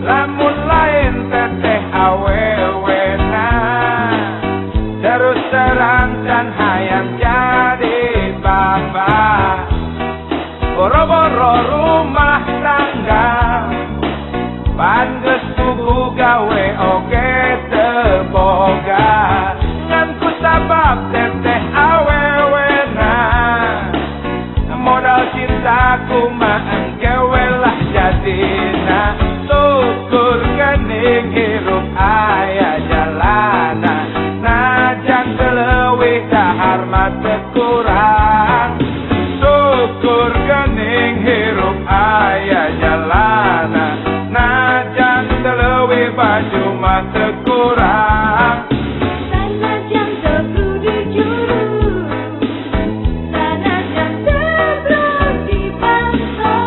lamun lain teteh awewena, terus terang dan hayang jadi bapak, boro-boro rumah tangga, pantes tubuh gawe oge teboga, ngan ku sabab teteh awewena, modal cintaku mah engke lah jadina, syukur gening hirup aya jalana, najan teu leuwih dahar mah teu kurang, syukur gening hirup aya jalana, najan teu leuwih baju mah teu kurang. Sanajan teu kudu juru, sanajan teu kudu dipaksa,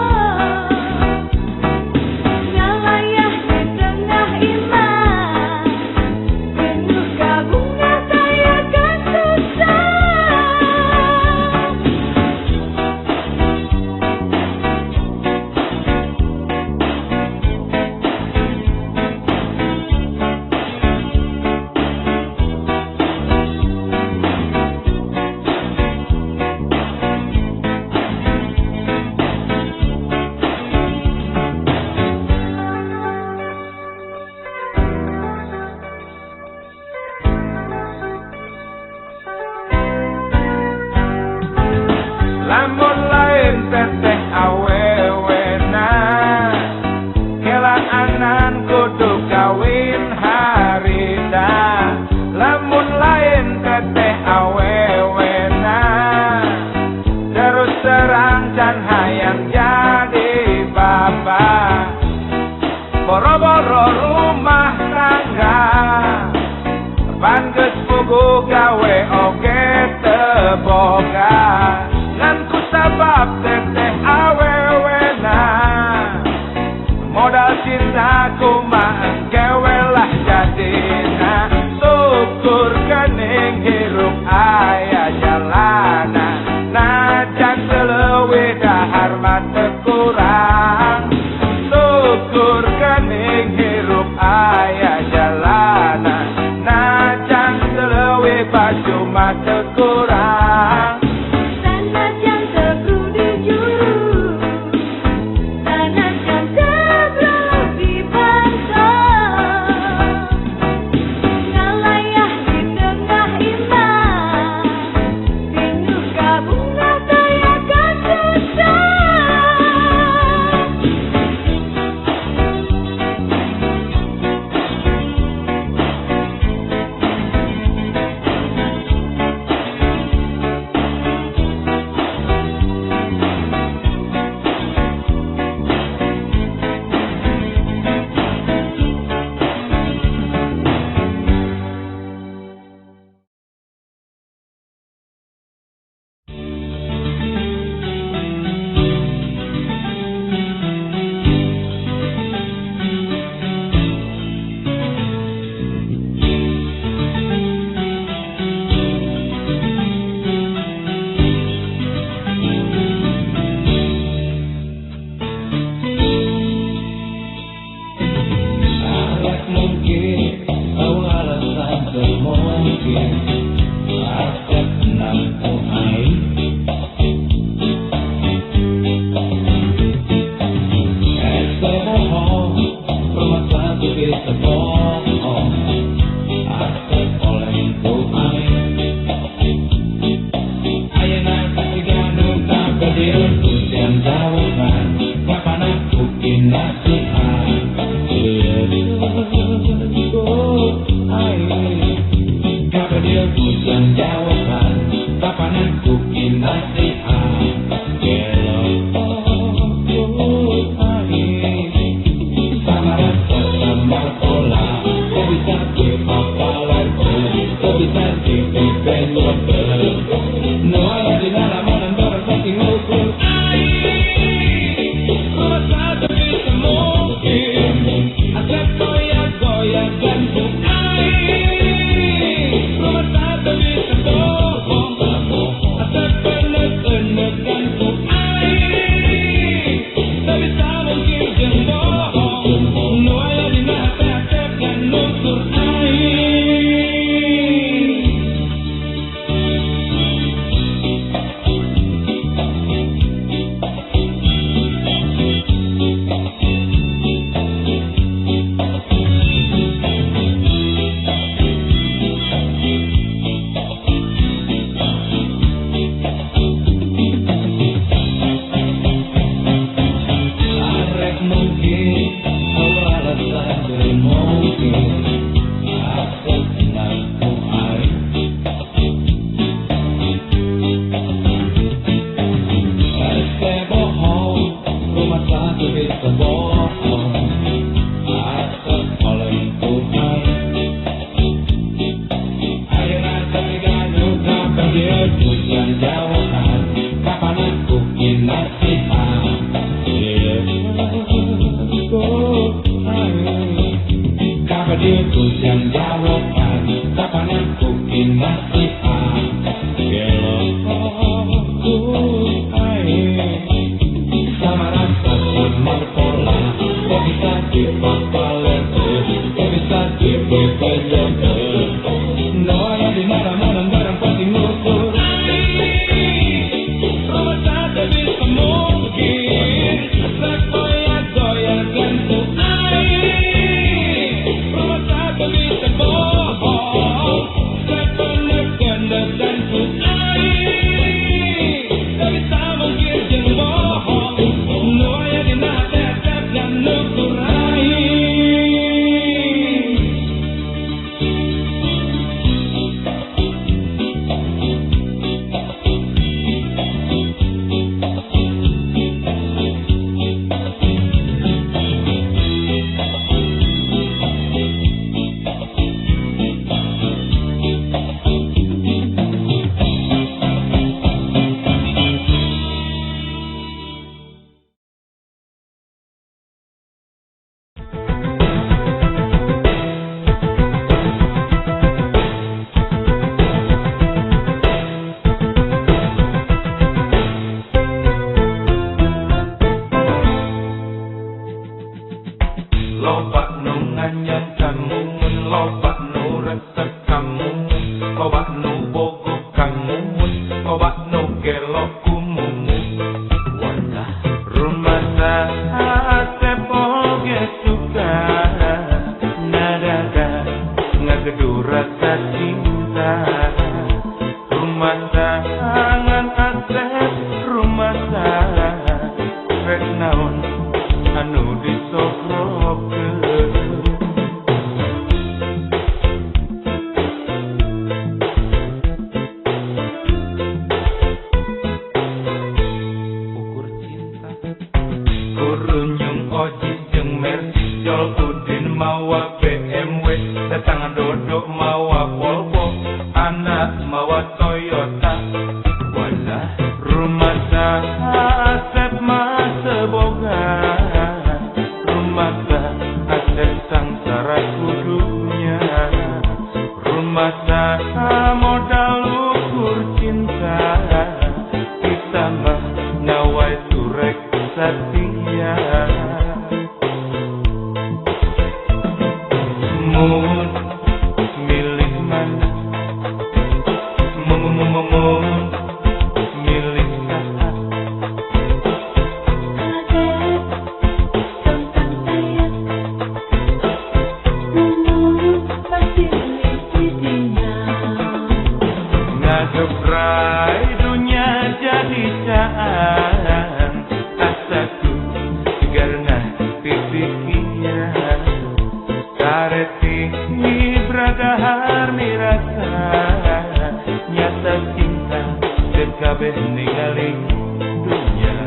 ngalayah di tengah iman, penuh kabunga saya kan susah. Lamun lain teteh awewena, kelaanan kudu kawin harita. Lamun lain teteh awewena, terus terang can hayang jadi bapak, boro-boro rumah tangga, pantes puguh gawe oge teboga, ngan ku sabab teteh awewena, modal cintaku mah engke lah jadina, syukur gening hirup aya jalana, najan teu leuwih dahar mah teu kurang, syukur gening hirup aya jalana, najan teu leuwih baju mah teu kurang. Sanajan teu kudu juru, sanajan teu kudu dipaksa, ngalayah di tengah iman, penuh kabunga saya kan susah. hujan jawaban sapane kuki nasihat gelokku ae sama rasa umur pola kok bisa dipapalen kok bisa dipepelen no ya di mana-mana barang pasti ngukur rumah tak bisa mungkin goyang-goyang gantung rumah tak bisa bohong sepenuhnya dan tak bisa mungkin jangan bohong no ya di nasihat dan nukur Loba nu nganyang kamu, loba nu resep kamu, loba nu bogo kamu, loba nu gelok kumumu. Wadah rumah Asep oge suka, nadaga ngagedu rasa cinta. Rumah angan Asep, rumah rek naon anu disogrok. Kurunyung Oji jeung Mercy Jol Udin mawa BMW datangan Dodo mawa Volvo anak mawa Toyota wadah rumah Asep mah seboga rumah Asep sangsara kudunya rumah modal ukur cinta kita mah ngawai turek setia mun milih mana mun milih saha ngadebrai dunia jadi caan asaku karena pipikian kareti bradahar mirasa nyata cinta dan kabeh ninggaling dunia.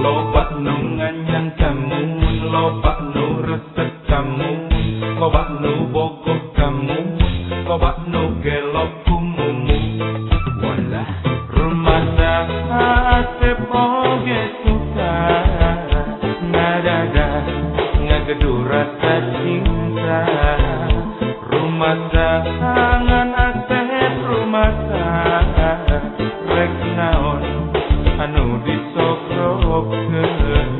Loba nu nganyang kamu, loba nu resep kamu, loba nu bogo kamu, loba nu gelok kumumu. Walah rumah Asep oge suka, nadaga ngagedu rasa cinta. Rumah angan Asep, rumah rek naon anu disogrokkeun.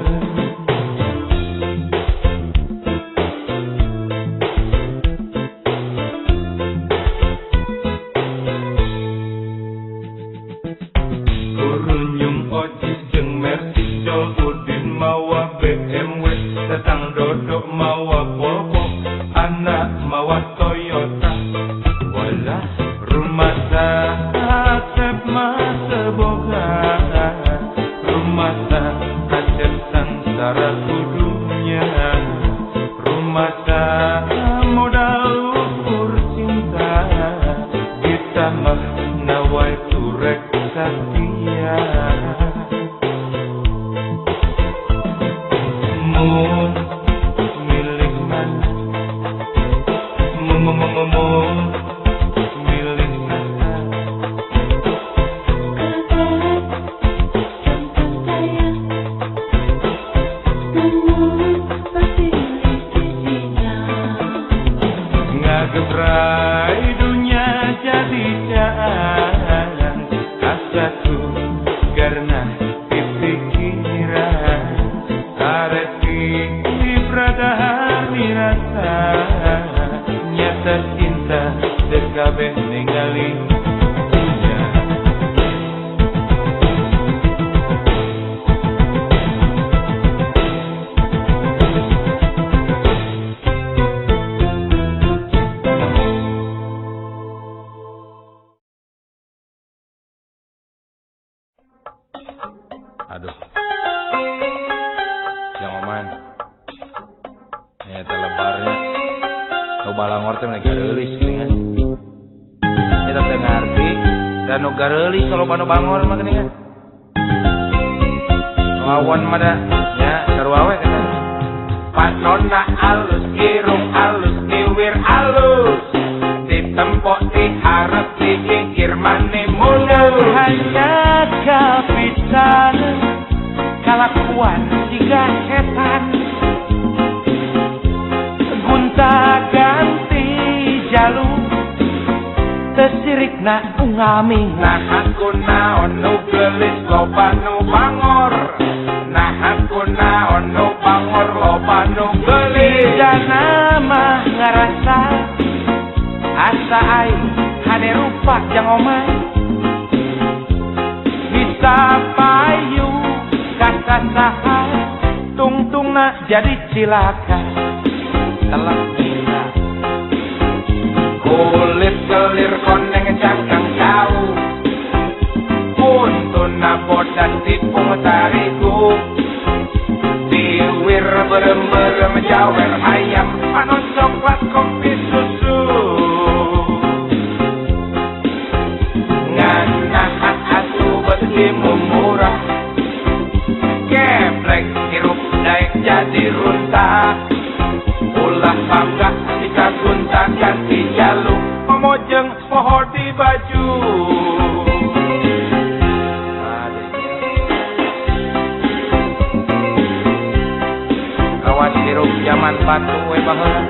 Kurunyung Oji jeung Mercy Jol Udin mawa BMW datang Dodo mawa Volvo anak mawa Toyota. Damah nawai turek setia Mun milih mana Mun milih mana Ngagebrai dunia jadi jalan Asaku karena pikiran Areti di pradahani rasa Nyata cinta dekabeh ninggalin dunia Aduh Yang oman Nyata lebarnya Nu balangor teh lagi garelis geuningan Eta teh ngarti dan nu garelis kalau panu bangor mah geuningan Nu awan mah da nya sarua we kana Panonna alus irung alus kiwir alus Ditempok diharap dikikir mani mulus Hanya kapisan kalakuan jika setan Gunta ganti jalur tesirikna ungami Nah aku naon nu gelis loba nu bangor Nah aku naon nu bangor loba nu gelis Jana mah ngarasa asa aing hade rupa jang omay Bisa payu kata saha tungtungna jadi cilaka telah bisa kulit kelir koneng cangkang jauh Untuna bodas tipung tariku Diwir berem-berem jawer ayam panon coklat kopi susu Nganahat atu betimu murah Geblek hirup naik jadi runta Ulah bangga jika gunta ganti jaluk Pemojeng poho di baju Kawan hirup zaman batu we baheula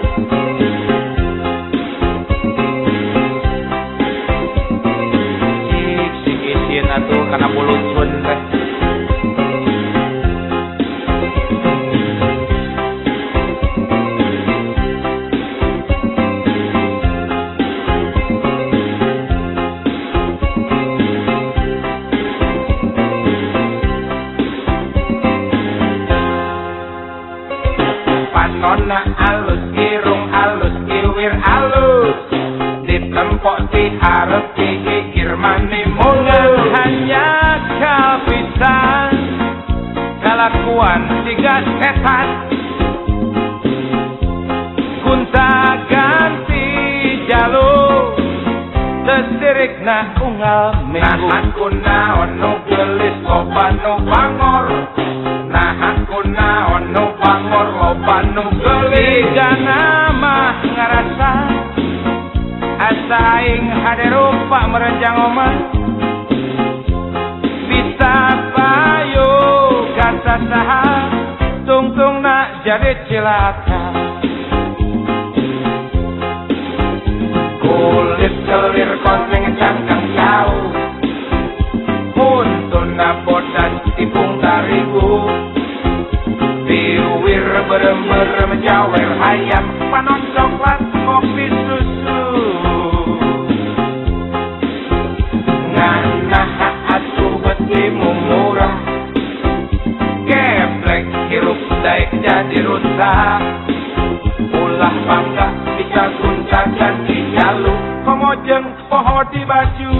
Sik isin atuh kana bulutun teh Panonna alus irung alus kiwir alus Ditempok diharap dikikir mani mulus Hanya kapisan kalakuan tiga setan Gunta ganti jalur tesirikna unggal minggu Nah aku naon nu gelis loba nu bangor Nah aku naon nu bangor loba nu gelis Jana mah ngarasa asa aing hade rupa merenjang omah Bisa payu kata saha tungtungna jadi cilaka Kulit kelir koneng cangkang jauh Untuna bodas tipung tariku Diwir berem-berem jawer ayam panon coklat kopi susu Nganahat atuh betimu murah Geblek hirup daek jadi rusak Ulah bangga bisa gunta ganti jaluk Pemojeng poho di baju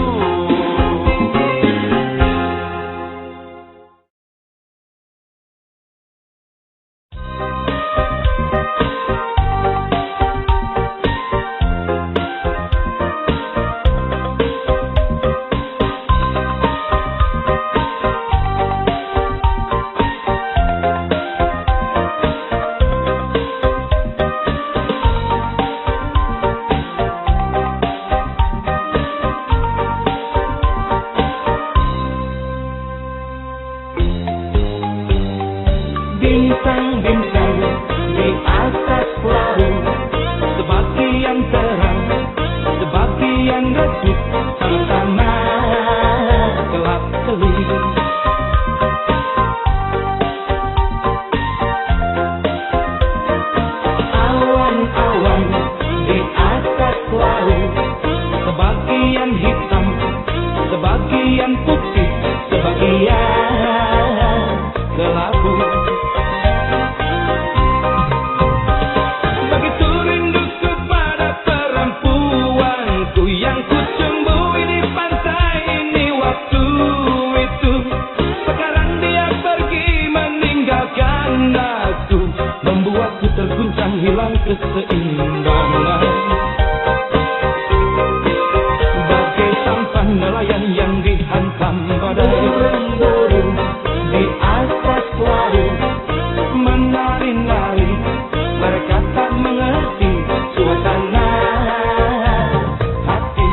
sebagian redup sama-sama gelap teling. Awan-awan di atas laut, sebagian hitam, sebagian putih, sebagian kelabu. Begitu rinduku pada perempuanku yang ku cembui di pantai ini waktu itu. Sekarang dia pergi meninggalkan aku, membuatku terguncang hilang keseimbangan. Bagai sampan nelayan yang dihantam badai, burung di atas laut menari-nari, mereka tak mengerti suasana hati.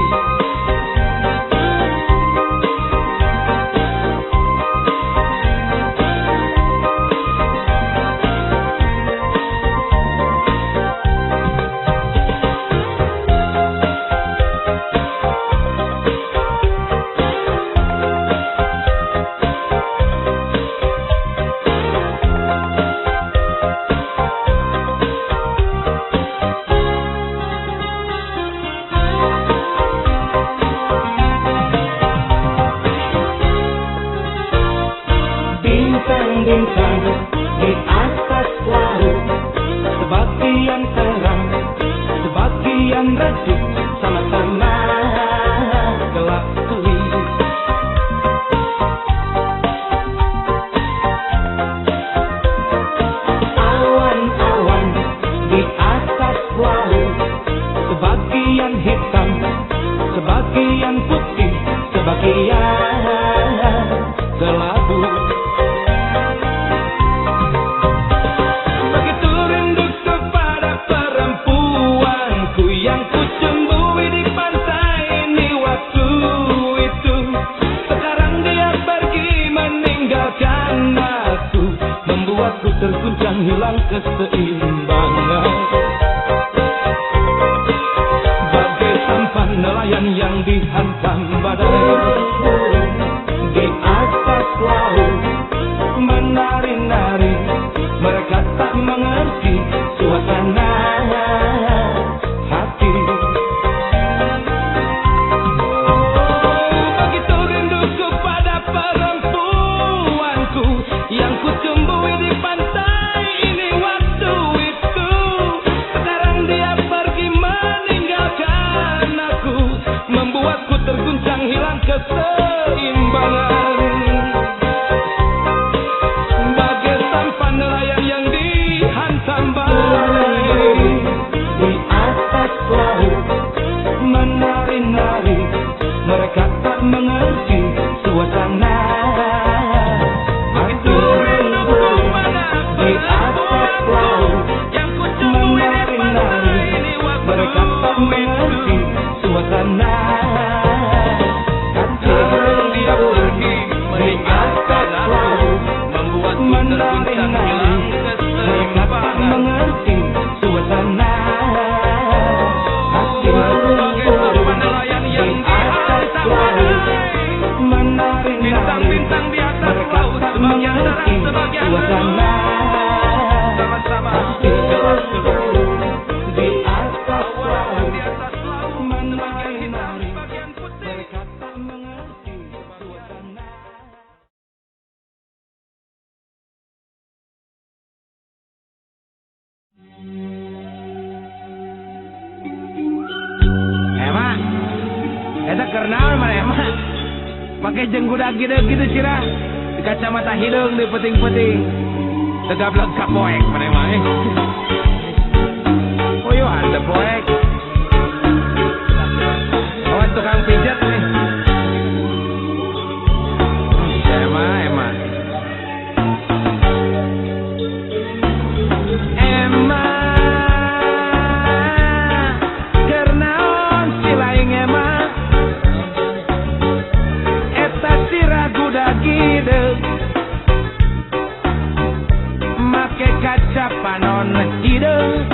Bintang-bintang di atas laut, sebagian terang, sebagian redup, sama-sama gelap teling. Awan-awan di atas laut, sebagian hitam, sebagian putih, sebagian kelabu. Membuatku terguncang hilang keseimbangan. Bagai sampan nelayan yang dihantam badai, di atas laut menari-nari, mereka tak mengerti suasana hati. Begitu rinduku pada perempuanku yang ku cembui di pantai ini waktu itu. Sekarang dia pergi meninggalkan aku, membuatku terguncang hilang keseimbangan. Bagai sampan nelayan yang dihantam badai, di atas laut menari-nari, mereka tak mengerti suasana. Di atas laut menari-nari, mereka tak mengerti suasana hati. Dia pergi di atas laut menari-nari, mereka tak mengerti suasana hati. Di atas laut menari-nari, mereka tak mengerti suasana. Di atas laut menari-nari, mereka tak mengerti suasana. Emang, eta kernaon mana emang? Pakai jenggudak gitu cira, di kacamata hidung di peting-peting, tegablek kapoek mana emang? Koyoan teh poek, awan tukang pijat nih. Emang. Kernaon si laing emang, eta si ragu dagideg, make kaca panon hideung.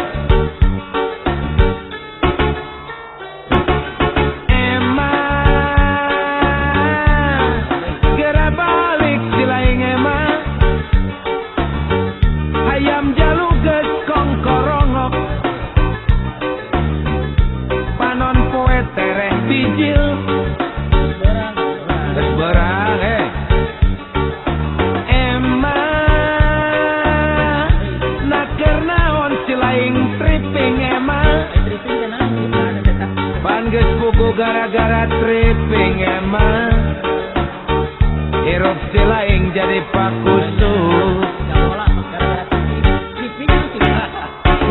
gara-gara tripping emang hirup silaing jadi pakusut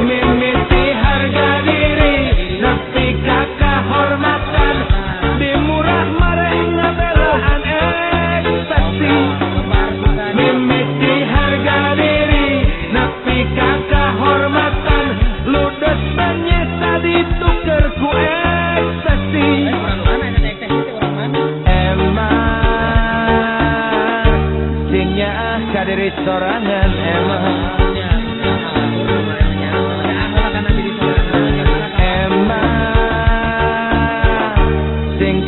mimiti harga diri nepi ka kahormatan dimurah mareh ngabelaan ekstasi mimiti harga diri nepi ka kahormatan ludes menyesa dituker ku ekstasi emang singnya ka diri sorangan emang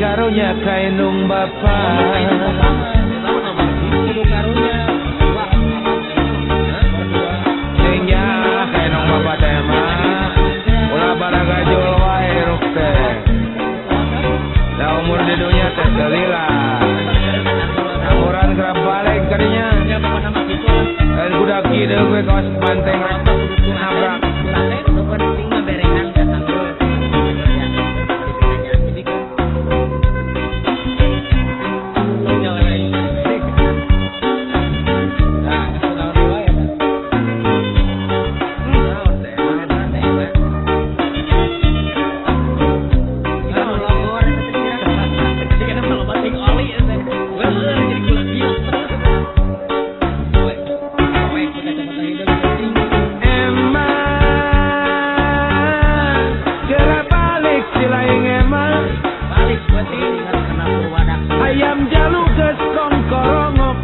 karunya kainung bapa sehingga kainung bapa tema ulah baraga jual wae ruk teh da umur di dunia teh selila orang kerap balik kadinya dan budak kieu we kaos banteng nabrak ayam jalu geus kongkorongok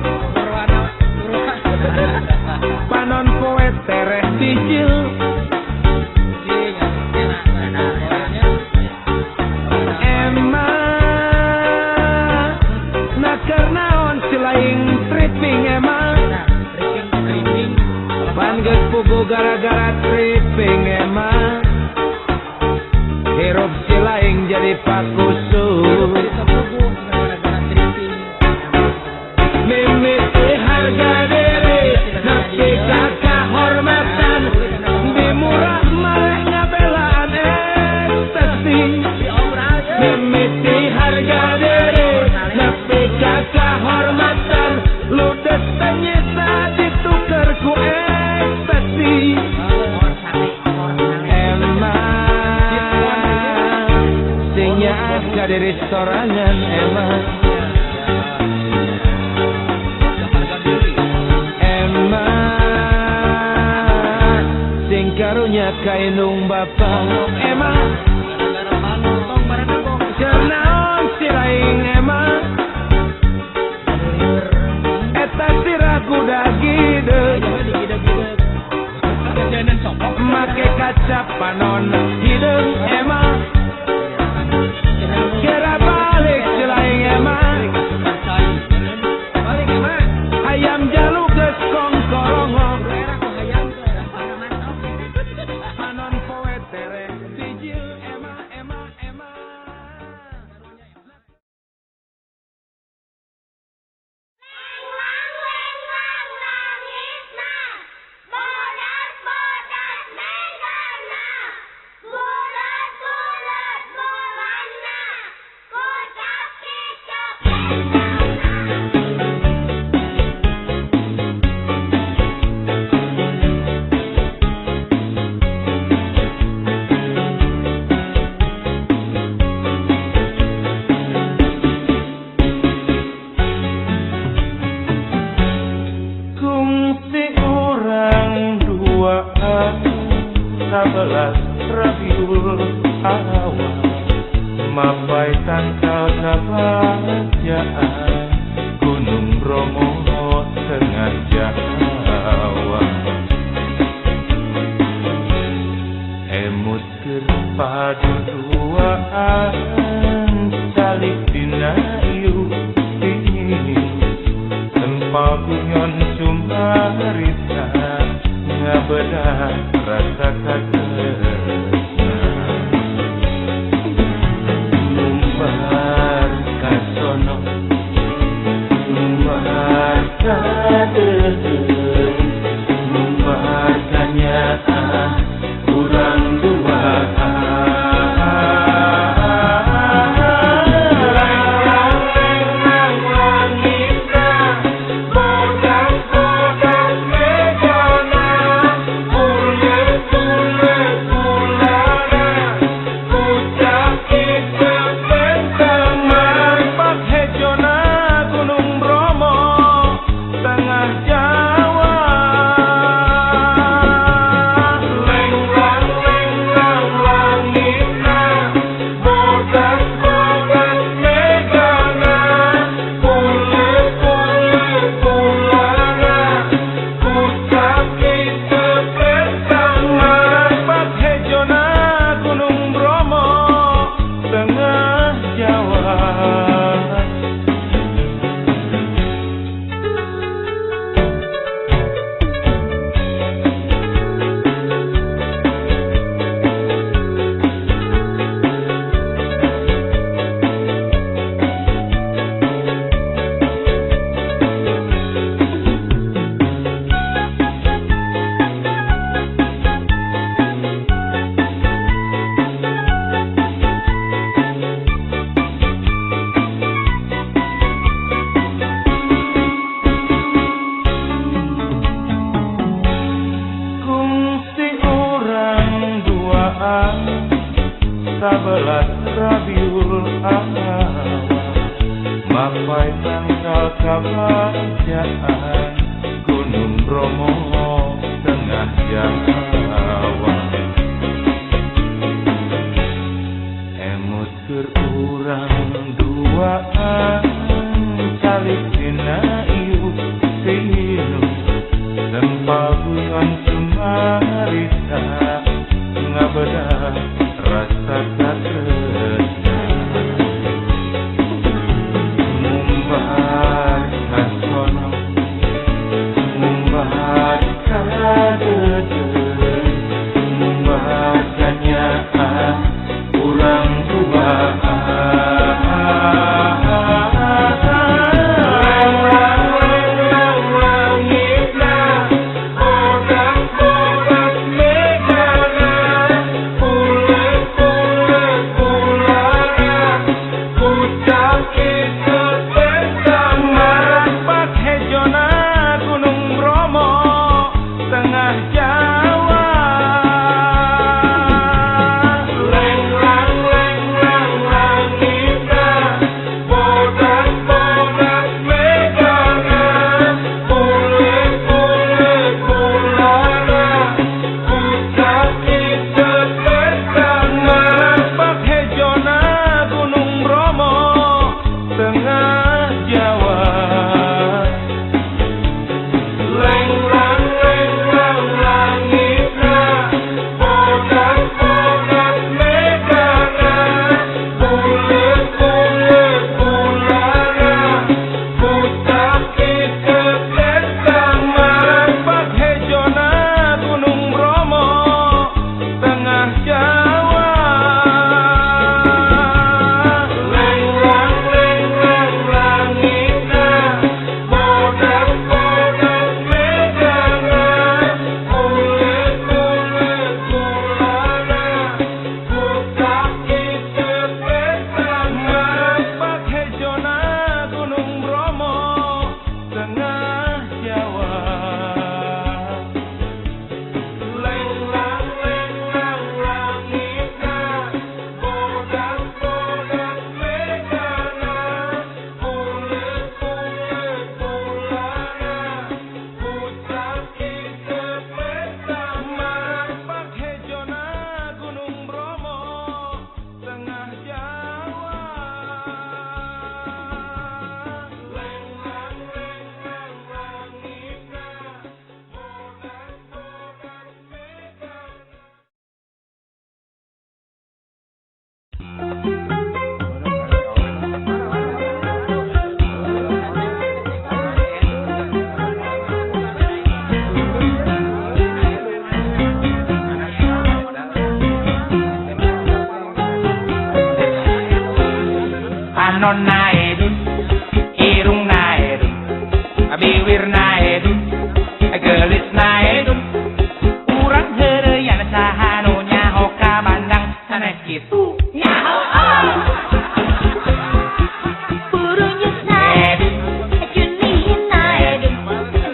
panon poe tereh dijil emang nakar naon silaing tripping emang pan geus pugu gara-gara tripping emang hirup silaing jadi pakusut mimiti harga diri nepi ka kahormatan dimurah mareh ngabelaan ekstasi mimiti harga diri nepi ka kahormatan ludes penyesa dituker ku ekstasi emang singnya ka diri sorangan emang karunya kainung bapa emang jernaon silaing emang eta sirah kuda gideug make kaca panon hideung emang kira balik silaing emang ayam jalu geus kongkorongok Rabiul awal mapai tangkal kebahagiaan Gunung Bromo tengah Jawa emut terpadu duaan salik dinayu tempat punyon sumarita ngabedah rasa katresna numbar kasono numbar kadeung numbar kanyaan urang duaan Mapai tanggal kebahagiaan Gunung Bromo tengah Jawa. Emut berurang duaan Kali dina iu sinu Tempaguan sumarita Ngabeda rasa katresna Mumbar kasono Mumbar kadede Mumbar kanyaan Urang duaan Anon naedun, irung naedun, bibir naedun, gelis naedun, urang heureuyan saha nu nyaho ka bandang sanes kitu nyaho. Purunyus naedun, junihin naedun,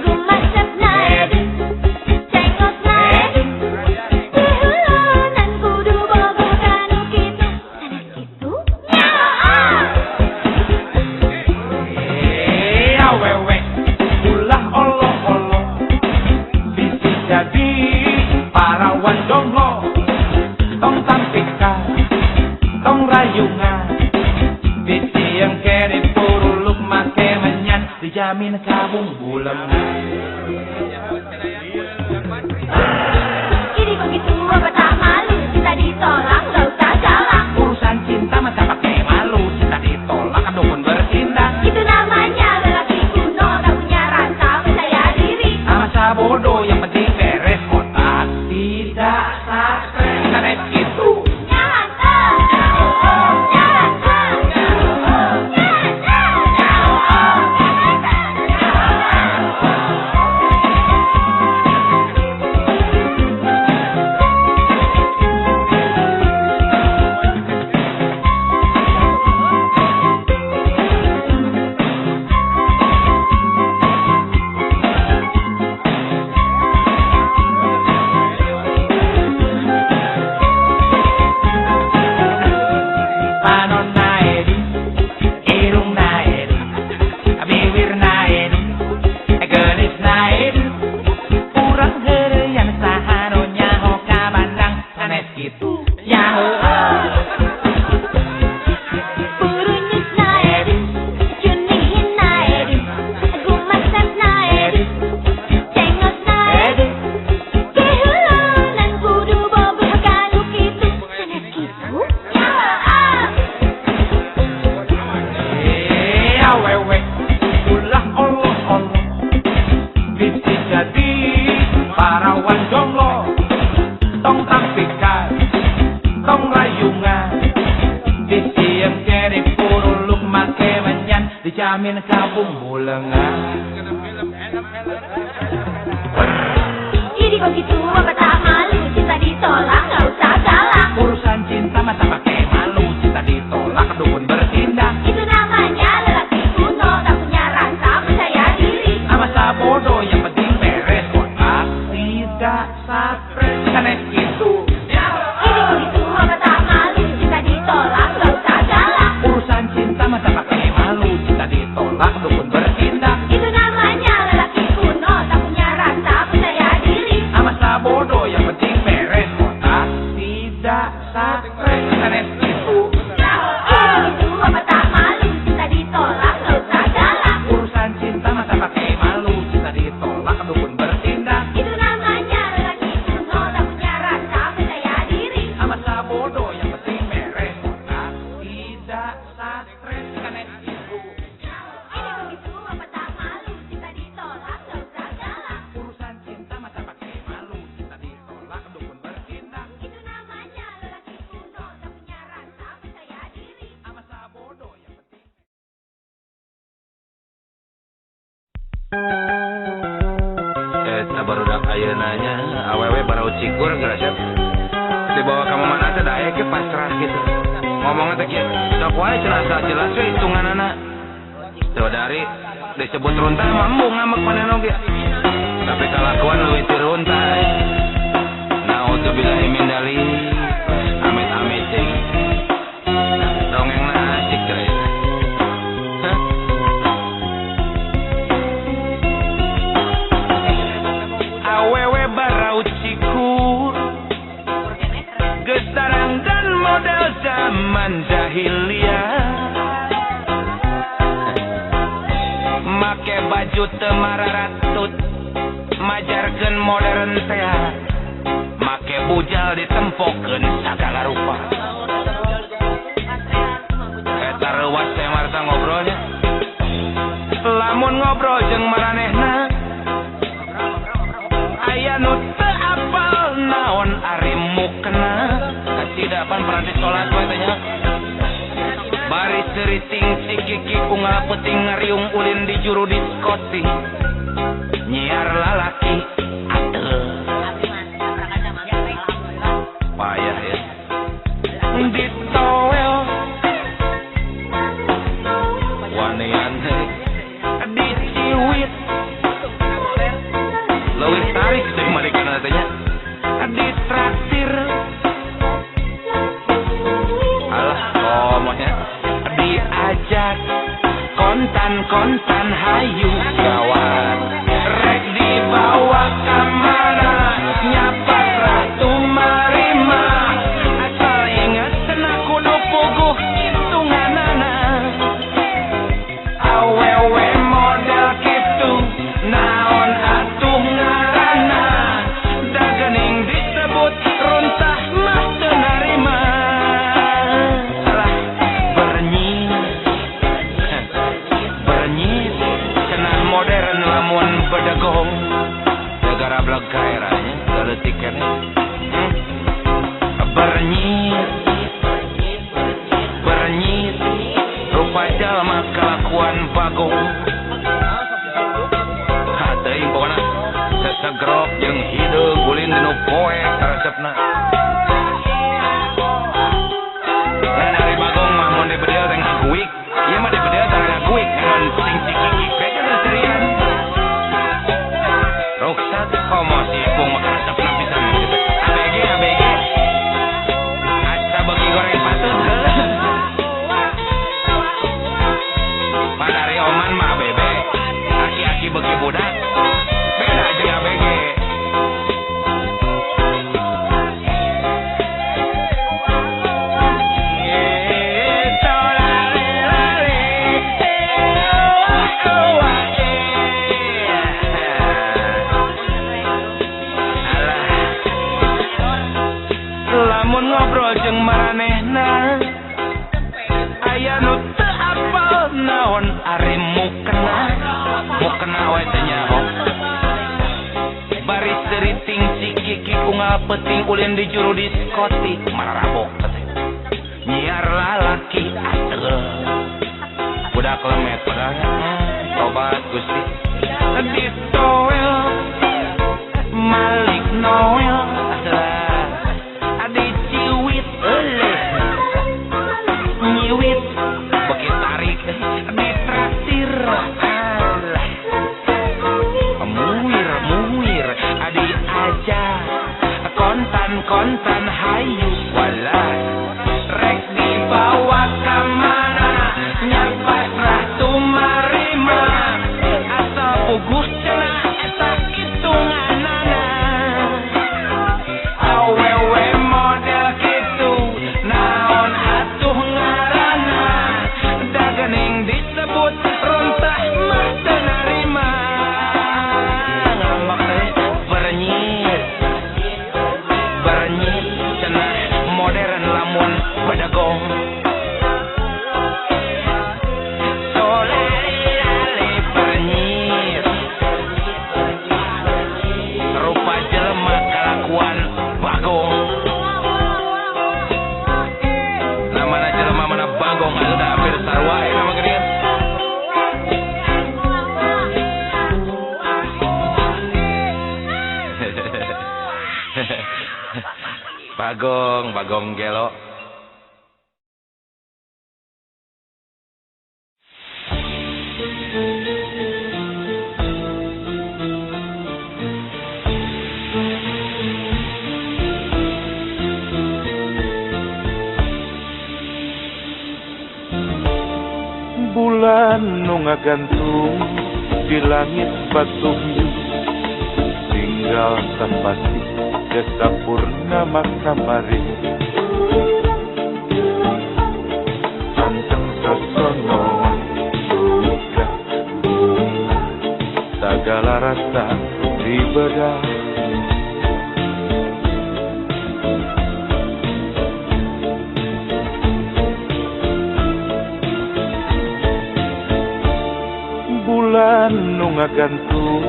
gumasep naedun, cengkos naedun, dihulunan kudu boga kanu kitu sanes kitu nyaho. Awewe, ulah olo-olo, bisi jadi parawan donglo, tong tampika, tong rayungan, bisi yang keri puruluk make menyan, dijamin kabung bulan. Ini begitu apa tak malu, kita ditolak, gak usah galak. Urusan cinta masa pakai malu, cinta ditolak kan dukun bertindak. Itu namanya lelaki kuno, tak punya rasa percaya diri. Masa bodoh yang penting beres otak, tidak stres, sanes kitu. dijamin kabung bulengan. Jadi kok gitu apa tak malu, cinta ditolak gak usah galak. Urusan cinta mah tak pakai malu, cinta ditolak dukun bertindak. Itu namanya lelaki kuno, tak punya rasa percaya diri. Sama sabodo yang penting beres otak, tidak stres aneh gitu. Jadi kok gitu apa tak malu, cinta ditolak gak usah galak. Urusan cinta mah tak pakai malu, cinta ditolak dukun bertindak. Itu namanya lelaki kuno, tak punya rasa percaya diri. Sama sabodo yang penting beres otak, tidak stres aneh gitu. Jadi gitu apa tak malu, cinta ditolak gak usah galak. Urusan cinta mah tak pakai malu, cinta ditolak dukun bertindak. Itu namanya lelaki kuno, tak punya rasa percaya diri. Sama sabodo yang penting beres otak, tidak stres aneh gitu. Ini begitu apa tak malu, cinta ditolak gak usah galak. Urusan cinta mah tak pakai malu, cinta ditolak dukun bertindak. Itu namanya lelaki kuno, tak punya rasa percaya diri. Sama sabodo yang penting. Barudak ayeunanya awewe barau cikur geus ya. Dibawa ka mana teh da aya ge pasrah gitu. Ngomongna teh kieu, sok wae cenah jelas we hitunganana. Tuh dari disebut runtah mambung ngamek panen oge. Tapi kalakuan leuwih ti runtah. Naudzubillahi min dzalik. Amit-amit cing. Dongengna asik teh. Awewe barau cikur geus taranggan model zaman jahiliyah. Make baju teu mararatut majarkeun modern teh. Make bujal ditempokeun sagala rupa. Eta reuas teh marta ngobrolnya. Lamun ngobrol jeung maranehna aya nu teu apal naon ari mukna. Kasidapan peranti salat we teh nya. Bari seriting si Kiki unggal peuting ngariung ulin di juru diskoti. Nyiar lalaki ateu. Payah ya. Ditowel wanean diciwit leuwih tarik teh marikana teh nya. Ditraktir alah komanya diajak kontan hayu gawat rek dibawa ka mana nyapa ratu marima asal inget cenah kudu puguh hitunganana. Awewe model kitu naon atuh ngaranna da geuning disebut runtah mah teu narima. Alah bernyit cenah modern lamun bedegong negara blag kaeranya galeutik keneh. Bernyit rupa jalma kelakuan bagong. Teuing pokona sesegrok jeung hideung ulin nu poek resepna. Dari bagong mah mun dibedel teh ngaguik, ieu mah dibedel teh ngaguik ngan sing cikik we kan serian. Ruksat komo si ipung mah resepna pisan kitu. ABG asa bagi goreng patut heuh. Padari oman mah bebe, aki-aki bagi budak beda jeung ABG. Lamun ngobrol jeung maranehna aya nu teu apal naon ari mukna we teh nyaho. Bari seriting si Kiki unggal peuting ulin di juru diskoti mararabok teh. Nyiar lalaki ateu. Budak pada klemet padahal tobat Gusti Ditoel Malik Noel Adi ciwit nyiwit beki tarik ditraktir muir adi aja kontan hayu walah rek dibawa kamana nyapaslah tumarima asal pugus cenah eta hitunganana awewe model kitu naon atuh ngaranna dagening disebut rontah mah teu narima ngambak teh bernyit cenah modern lamun badagong solele bernyit rupa jelema kalakuan bagong namana jelema mana bagong anda hampir sarua nama geuning Bagong gelo. Bulan nu ngagantung di langit batu hiu tinggal sepati desa purnama kamari anteng sasono duka bunga segala rasa di bedah bulan nu ngagantung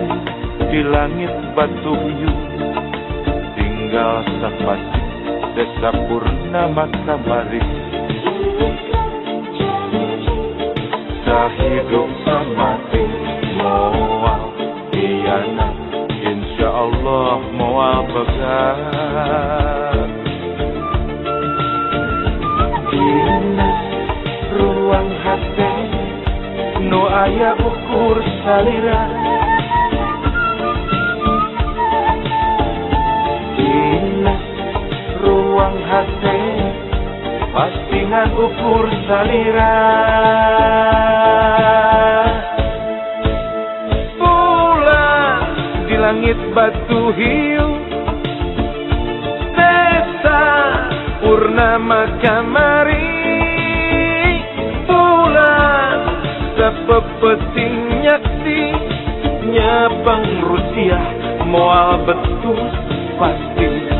di langit batu hiu tinggal sapati desa purnama kamari sahidup samati moal iyana insyaallah moal begat dina ruang hati nu aya ukur salira ruang hati pastingan ukur salira bulan di langit batu hiu desa purnama kamari bulan sepepeting nyakti nyapang Rusia moal betul pasti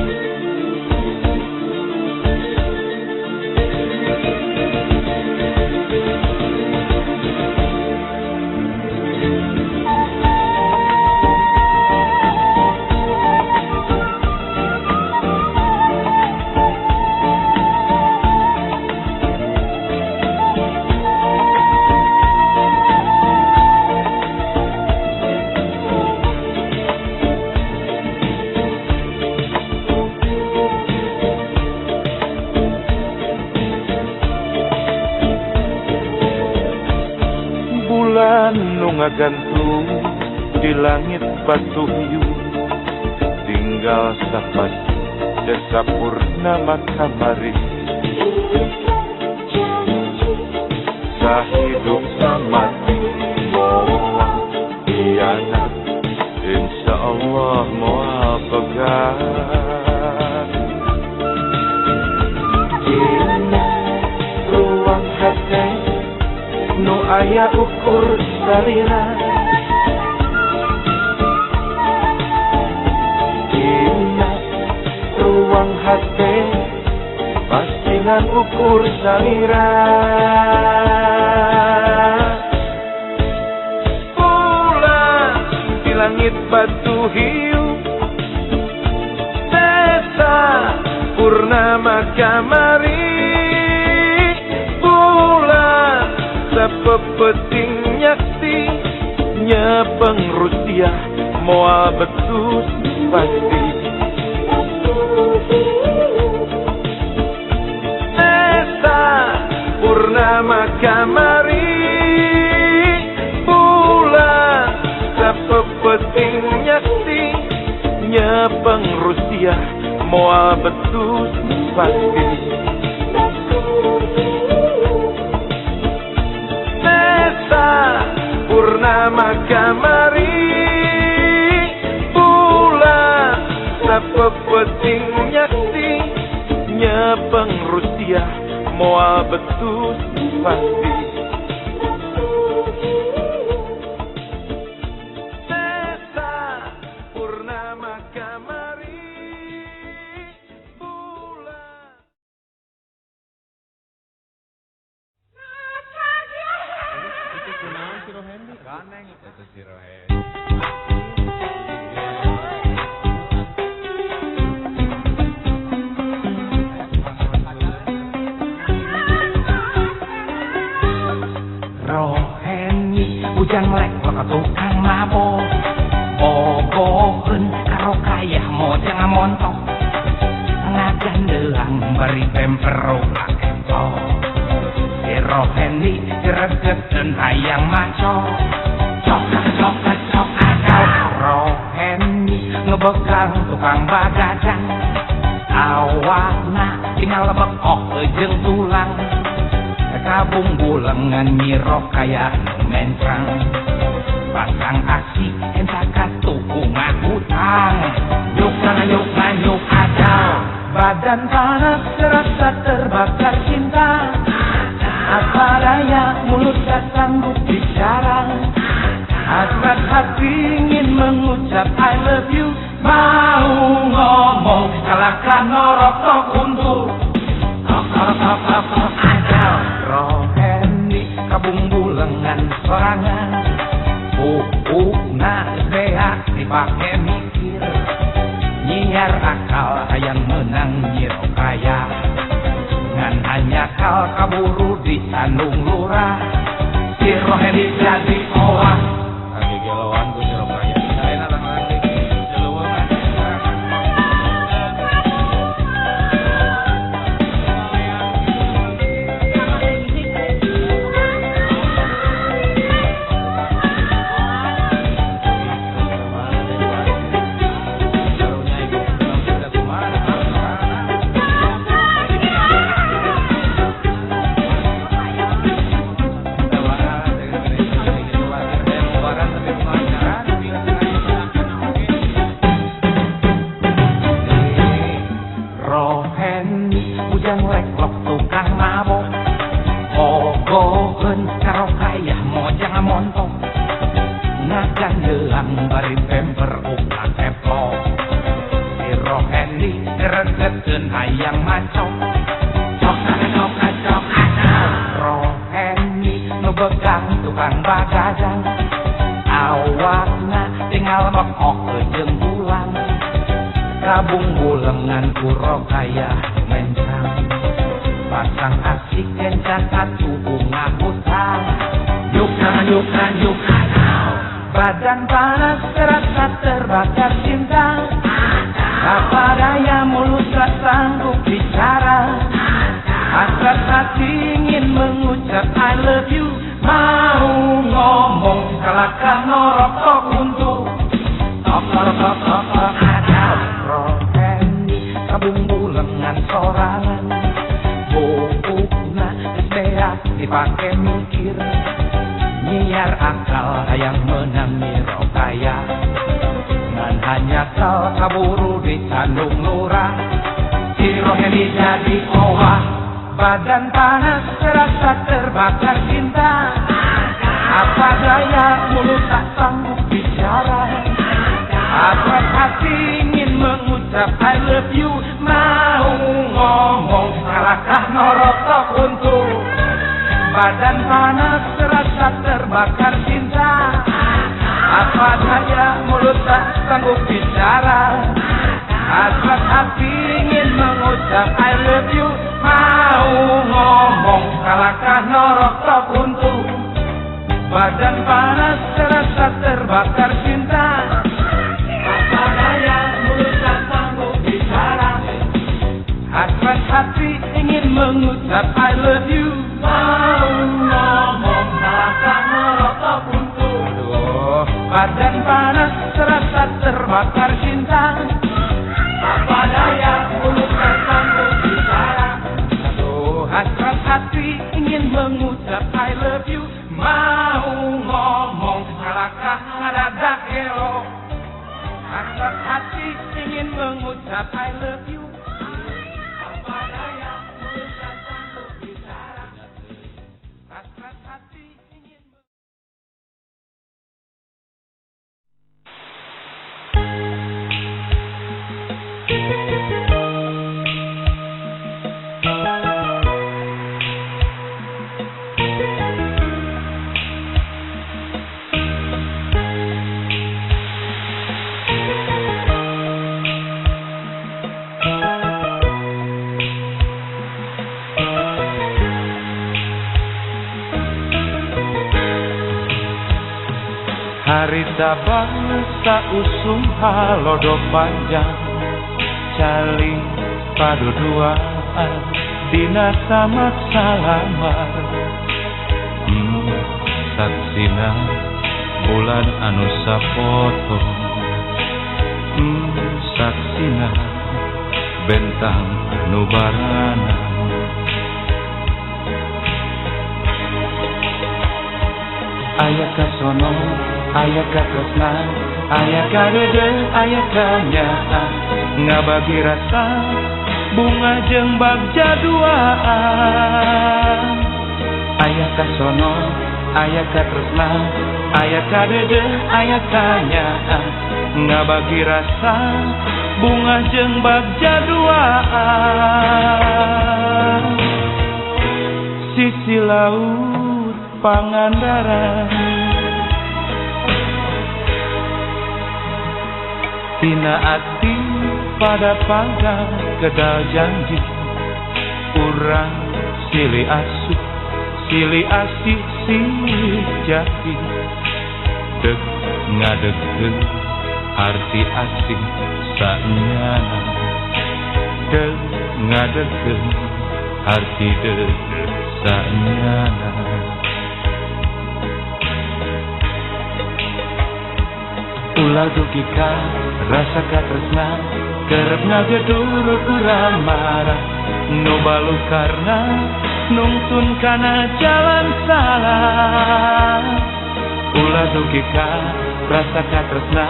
bulan nu ngagantung di langit batu hiu tinggal sapati desa purnama kamari sahidup samati moal iyana insyaallah moal begat dina ruang hati nu aya ukur salira dina ruang hati pastingan ukur salira bulan di langit batu hiu desa purnama kamari bulan sapepeting nyaksi nyepeng Rusia moal betus pasti Esa purnama kamari bulan sapepeting nyaksi nyepeng Rusia moal betus pasti Purnama kamari bulan sapepeting nyaksi nyepeng Rusia moal betus pasti Nesa purnama kamari bulan Ganeng itu si Rohen. Roheni hujan melek ke tukang mabok boboheun karo kaya mojang montok ngagandelang beri pemper ulah empok si Roheni gregetan hayang maco cok akal Roheni ngebegang tukang bagajang awakna tinggal bekok jeung tulang kabung bulengan nyiro kaya mentrang pasang aksi entah tuku ngahutang nyuk akal badan panas serasa terbakar cinta apa daya mulut tak sanggup bicara hasrat hati ingin mengucap I love you mau ngomong kalahkan norok tok untuk akal Roheni kabung bulengan sorangan na beak dipake mikir nyiar akal hayang menang nyiro kaya ngan hanya kal kaburu di Sandung Lurah si Roheni jadi olah lagi geloan ku nyiro kaya enak lagi geloan kabung bulengan kuro kaya mencang pasang asik kencan tubuh ngahutang yuk badan panas terasa terbakar cinta apa daya mulut tak sanggup bicara hasrat hati ingin mengucap I love you mau ngomong kalahkan norok tok untuk akal Roheni kabung bulengan sorangan bubukna beak dipake mikir nyiar akal hayang menang nyiro kaya ngan hanya kal kaburu di Sandung Lurah si Roheni jadi olah badan panas terasa terbakar cinta apa daya mulut tak sanggup bicara hasrat hati ingin mengucap I love you mau ngomong salahkah norok tok untuk badan panas terasa terbakar cinta apa daya mulut tak sanggup bicara hasrat hati ingin mengucap I love you mau ngomong salahkah norok tok untuk badan panas terasa terbakar cinta. Apa daya mulut tak sanggup bicara, hasrat hati ingin mengucap I love you. Mau ngomong malah merokok buntu. Aduh, badan panas terasa terbakar cinta. Apa daya mulut tak sanggup bicara, aduh, hasrat hati ingin mengucap I love you. Mau ngomong salahkah ngadadak elok, hasrat hati ingin mengucap I love you. Apa daya mulut tak sanggup bicara, hasrat hati ingin Harita bangsa usung halodo panjang, cali padu duaan dina tamat salamar. Saksina bulan anu sapoto, saksina bentang anu barana. Aya kasono, aya katresna, aya kadede, aya kanyaan, ngabagi rasa bunga jeung bagja duaan. Aya kasono, aya katresna, aya kadede, aya kanyaan, ngabagi rasa bunga jeung bagja duaan. Sisi laut Pangandaran, tina ati pada panggang kedal janji, urang silih asuh, silih asih, silih jadi, deg ngadegkeun arti asih saenyana, deg ngadegkeun arti deg saenyana. Ulah dugi ka rasa katresna, kerep ngagedurut urang marah, nu balu karna nungtun kana jalan salah. Ulah dugi ka rasa katresna,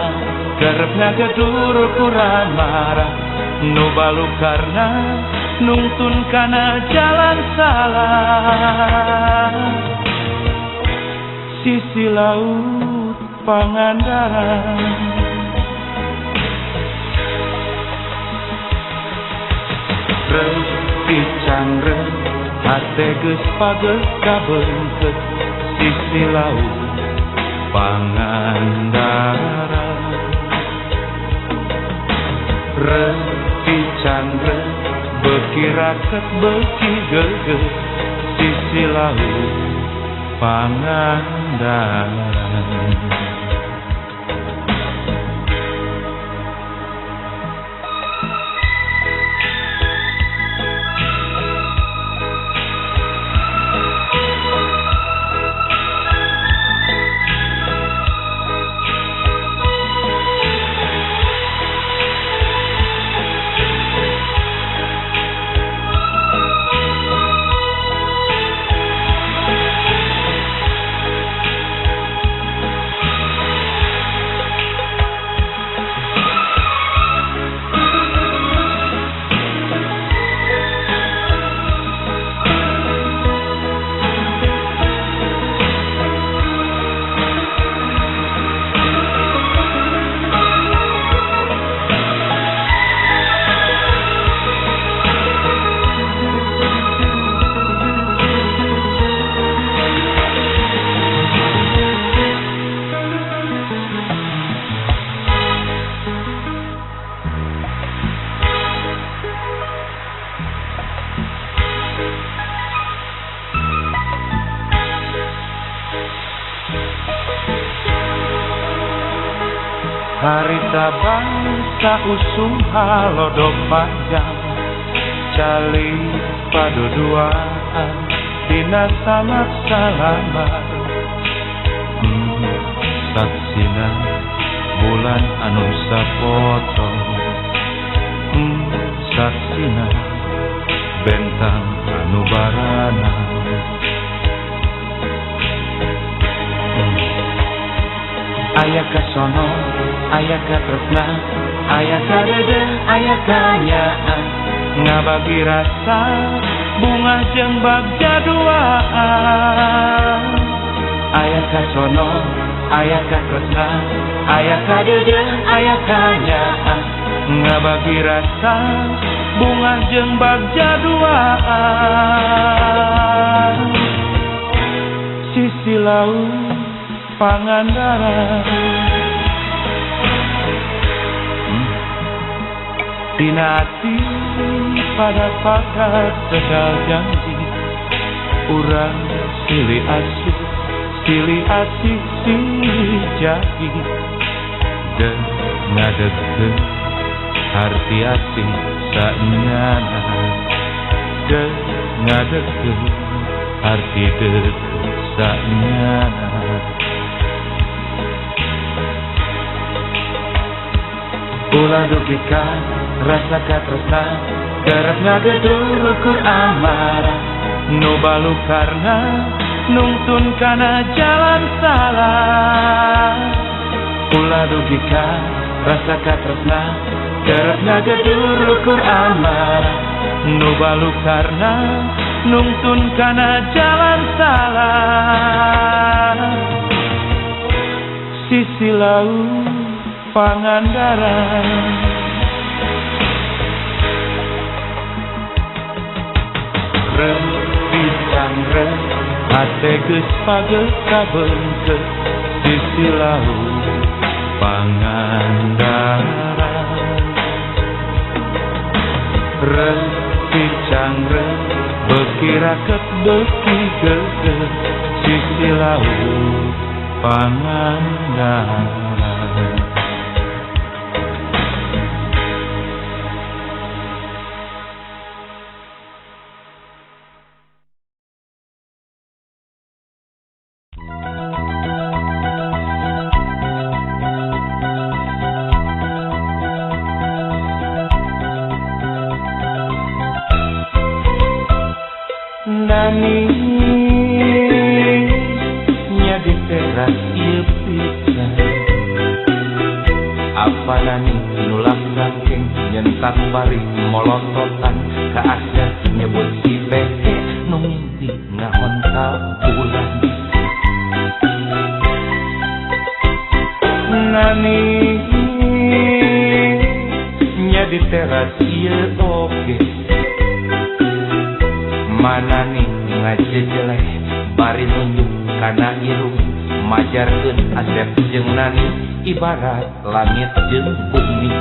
kerep ngagedurut urang marah, nu balu karna nungtun kana jalan salah. Sisi laut Pangandaran, pican hate geus pageuh kabeungkeut, sisi laut Pangandaran. Pican beuki raket beuki geugeuh, sisi laut Pangandaran. Harita bangsa usung halodok panjang Cali paduduaan dina samak salaman Saksina bulan anu sapotong Saksina bentang anu barana Aya kasono, aya katresna, aya kadede, aya kanyaan ngabagi rasa bunga jeung bagja duaan Aya kasono, aya katresna, aya kadede, aya kanyaan ngabagi rasa bunga jeung bagja duaan Sisi laut Pangandaran Dina hati pada segala janji Urang silih asih silih jadi Dan ngadege harti asih saenyana Dan ngadege harti dege saenyana Ulah dugikan rasa katresna Garap ngagedur ukur amarah Nu balu karena nungtun kana jalan salah Ulah dugikan rasa katresna Garap ngagedur ukur amarah Nu balu karena nungtun kana jalan salah Sisi laut Pangandaran Pisang hate geus pageuh-kabengkeut sisi laut Pangandaran Pisang beuki raket beuki geus sisi laut Pangandaran Nani nya di teras ieu pisan Apa nani nulak saking nyentak bari molototan ka asya nyebut si beke nu mimpi ngahon ka bulan Nani nya di teras ieu oge Mana nih ngajejeleh bari nunjuk kana irung majarkeun Asep jeung Nani ibarat langit jeung bumi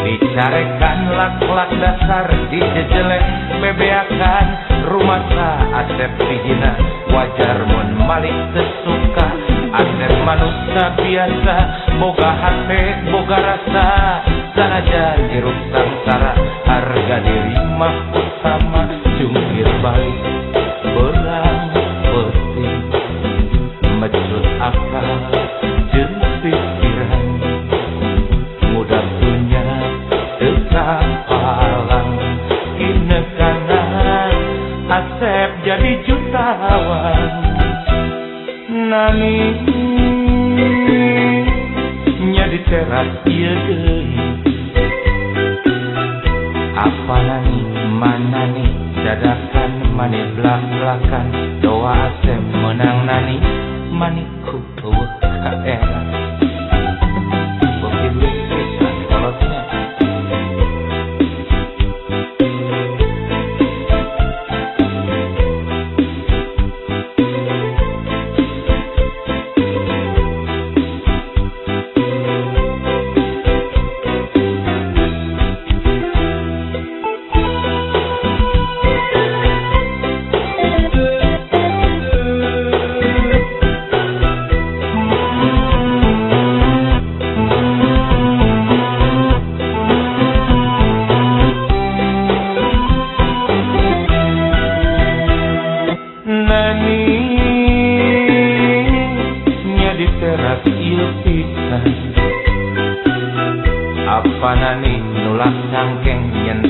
dicarekan lak-lak dasar dijejeleh bebeakan rumasa Asep hijina wajar mun malik tesuka Asep manusia biasa boga hate boga rasa sanajan hirup sangsara harga diri mah utama jungkir balik berang penting mecut akal jeung pikiran mudah punya tekapalang kinekanan Asep jadi jutawan Nani nya di teras ieu deui Apa nani mana nih dadakan mani belak-belakan doa Asep menang Nani maniku eueuh ka era beuki pisan kolotnya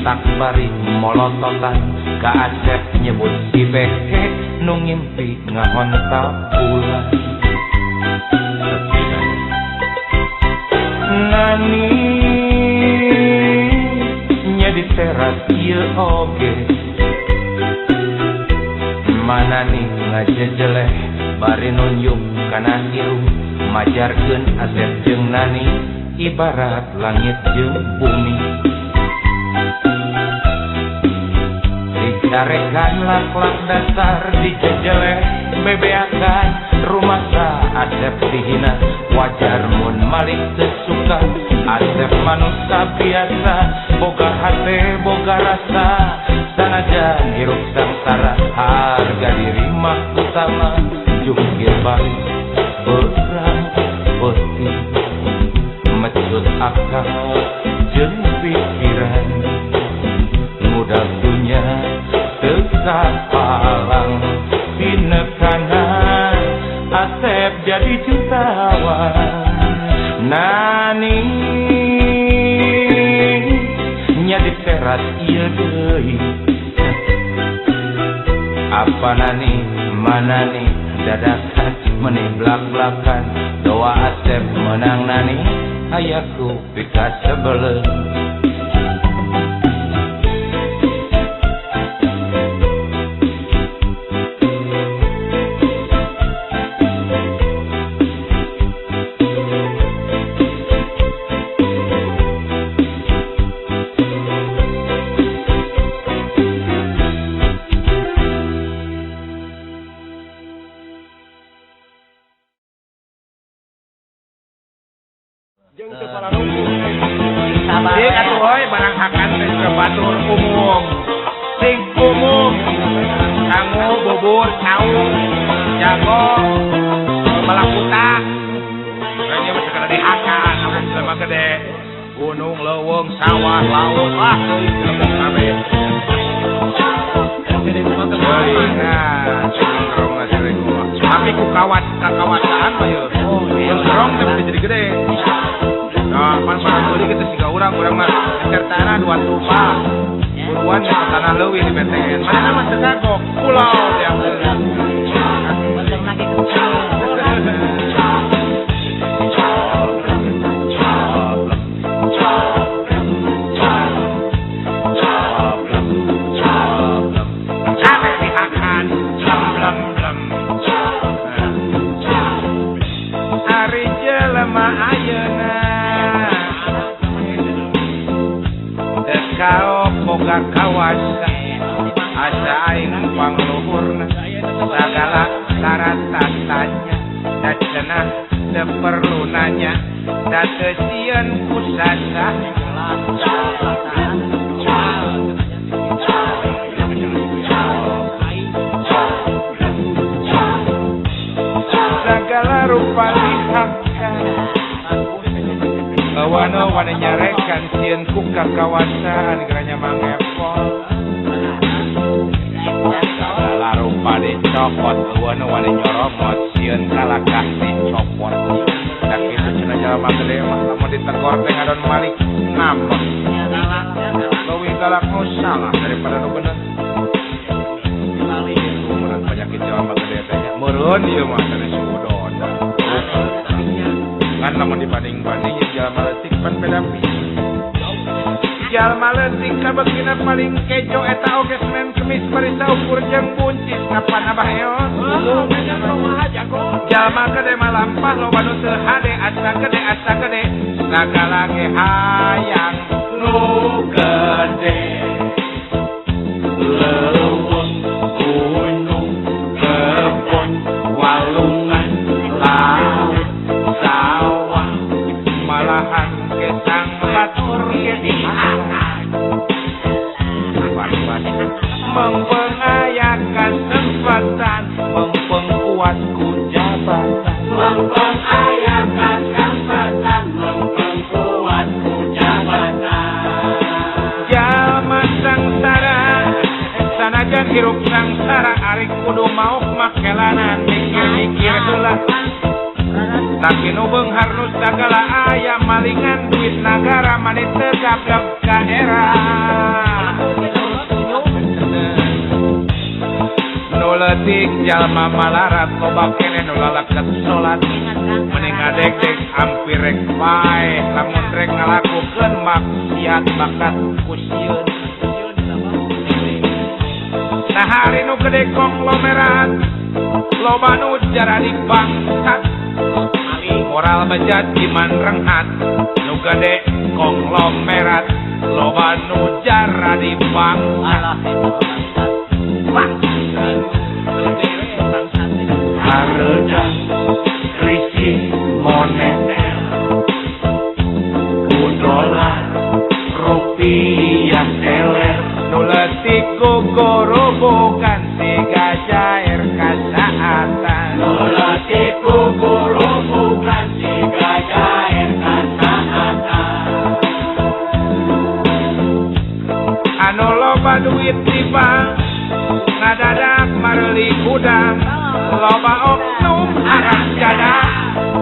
tak bari molototan ka Asep nyebut si beke nu ngimpi ngahontak bulan ngani nya di teras ieu oge manani ngajejeleh bari nunjuk kana irung majarkeun Asep jeung Nani ibarat langit jeung bumi dicarekan laklak dasar dijejeleh bebeakan rumah sa Asep dihina wajar mun malik sesuka Asep manusia biasa boga hate boga rasa sanajan hirup sangsara harga diri mah utama jungkir balik berang putih mecut akal jeung pikiran mudah dunia tersapalang pinekanan Asep jadi jutawan Nani nya di teras ieu deui apa Nani mana nih dadakan menih blak-blakan doa Asep menang Nani ayaku pika sebelum Sing atuh heuy barang hakan teh batur umum. Sing umum kanggo bubur saung jago balakuta. Kayaknya mah segala dihakan amun selama gede. Gunung, leuweung, sawah, laut lah deui jelema kabeh. Tapi ku kawasan mah yeuh. Gerong teh jadi gede. Nah, pan barang kita siga urang mah ngecer tanah 2 tumpah. Buruan ke tanah leuwih di BTN. Mana mah teu kagok pulau yang Bentuk lagi kecil. Capek dihakan, blem. Ari jelema ayeuna Kau boga kawasan asa aing pangluhurna sagala syarat-syaratnya dan cenah teu perlu nanya da teu sieun kusasa segala rupa lihatkan wana nyarekan sieun ku ka kawasan geranya mangepol segala rupa dicopot wana nyoromot sieun kalakah dicopot da kitu cenah jalma gede mah lamun ditegor teh ngadon malik ngambek leuwih galak nu salah daripada nu bener umuran penyakit jalma gede teh meureun ieu mah teh sudon kan lamun dibanding-bandingin jalma leutik pan beda pisan jalma leutik kabegina paling kejo eta oge Senin Kemis bari saukur jeung buncis kapan abah eos jalma gede mah lampah loba nu teu hade asa gede sagala ge hayang nu gede leuweung gunung kebon walungan laut sawah malahan kesang batur ge dihakan mempengayakan kesempatan mempengkuat ku jabatan mempengayakan kesempatan mempengkuat ku jabatan jalma sangsara sanajan hirup sangsara ari kudu mauk makelanan mikir-mikir heula tapi nu beunghar nu sagala aya malingan duit nagara mani teu gagap ka era nu leutik jalma malarat loba keneh nu lalaket salat mending ngadeg-deg hampir rek bae lamun rek ngalakukeun maksiat bakat kusieun. Nah hari nu gede konglomerat loba nu jaradi bangsat moral bejat iman renghat nu gede konglomerat loba nu jaradi bangsat Hareuda krisis moneter ku dolar rupiah teler nu leutik ku guru bukan siga cair kasaatan leutik ku guru bukan siga cair kasaatan anu loba duit di bank ngadadak mareli gudang loba oknum arah jadang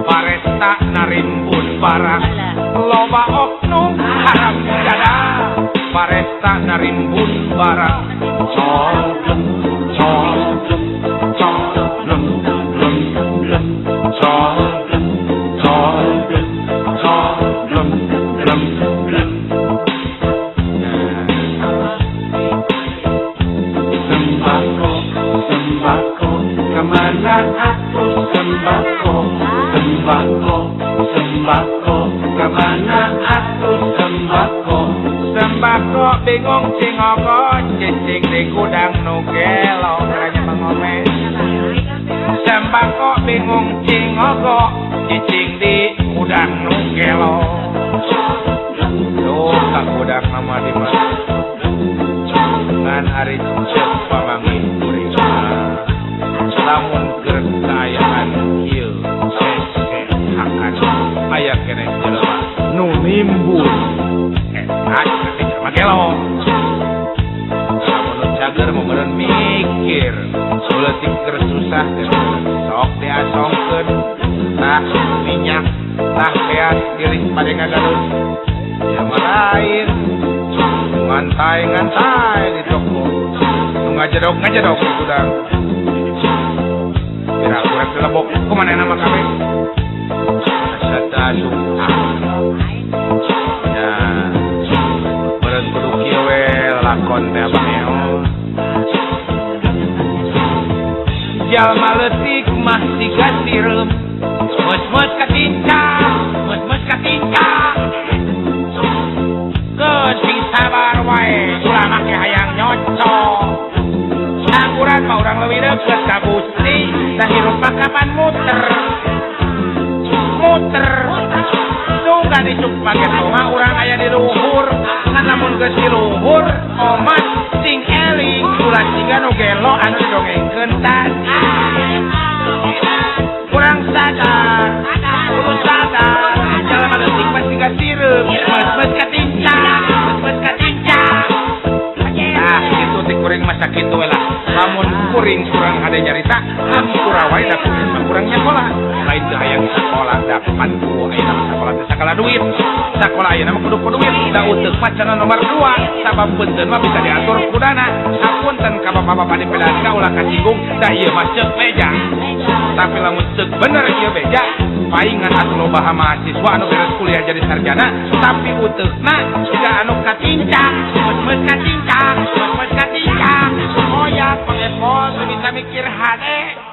paresta narimbun barang loba oknum arah jadang paresta narimbun barang Colem, colem, colem, lem, lem, colem, colem, colem, lem, lem. Sembako, sembako, kemana aku sembako? Sembako, sembako, kemana aku sembako? sembako bingung cingoko cicing di gudang nu gelo ranya mengome sembako bingung cingoko cicing di gudang nu gelo tuh ka gudang nama di mana ngan hari cek pamangi kuring lamun kerkayaan ieu hakan aya keneh jelema nu nimbul Magelo, lamun cager mau meureun mikir, leutik keur susah sok diasongkeun, tah minyak, tah beas giring pade ngagadeun. Ya lain, ngantai di toko, nu ngajedok di gudang. Kira kurang dilebok, kumaha nama kabeh? Asata lakon teh abang jalma leutik mah siga sireum meus-meus katinca geus sing sabar wae ulah make hayang nyocok angguran mah urang leuwih deukeut ka Gusti da hirup mah kapan muter nungga disuk pake mah urang aya di luhur ngan lamun geus di luhur omat sing eling ulah siga nu gelo anu didongengkeun tadi urang sadar kudu sadar jalma leutik mah siga sireum meus katinca ah kitu teh kuring mah sakitu we lah lamun kuring kurang ada nyarita hampura wae da kuring mah kurang nyakola lain teh hayang sakola da pantu ayeuna sakola teh sakala duit sakola ayeuna mah kudu duit da uteuk mah cenah nomor 2 sabab beunteun mah bisa diatur kudana sapunten ka bapak-bapak di PLK ulah kasinggung da ieu mah ceuk beja tapi lamun ceuk bener ieu beja paingan atuh loba mahasiswa anu beres kuliah jadi sarjana tapi uteukna siga anu katinca meus katinca oh ya pengepol bisa mikir hade